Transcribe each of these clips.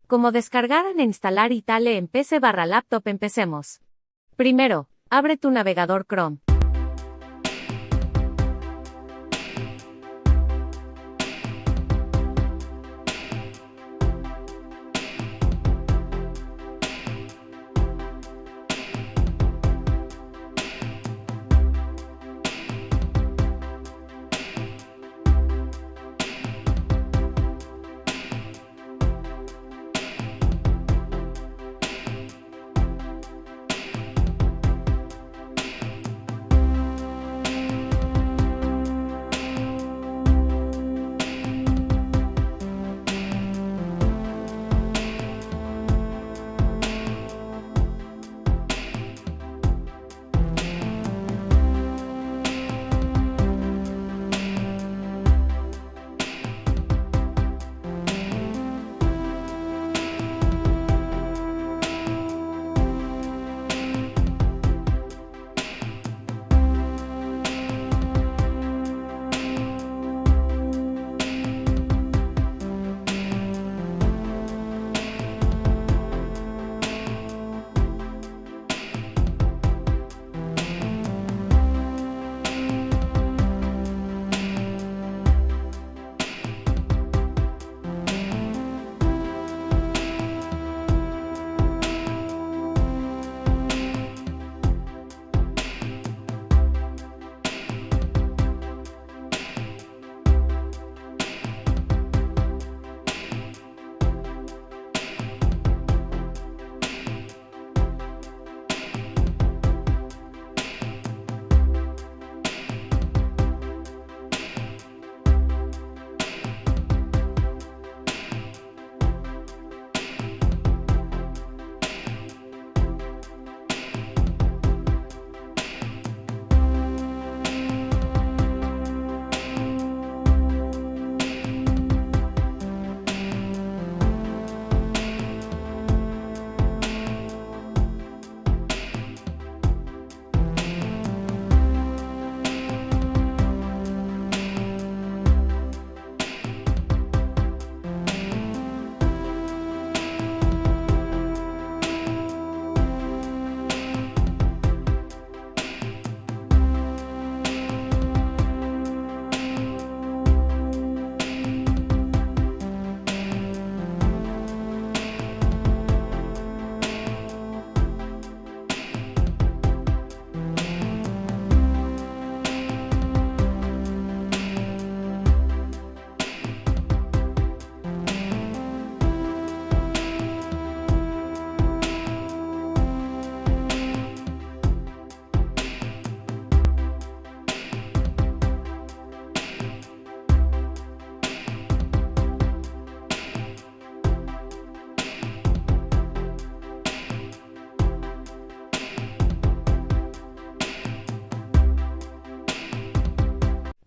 Cómo descargar e instalar Hytale en PC/laptop. Empecemos. Primero, abre tu navegador Chrome.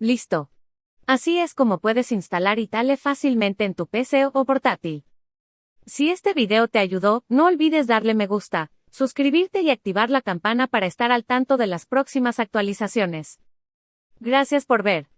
Listo. Así es como puedes instalar Hytale fácilmente en tu PC o portátil. Si este video te ayudó, no olvides darle me gusta, suscribirte y activar la campana para estar al tanto de las próximas actualizaciones. Gracias por ver.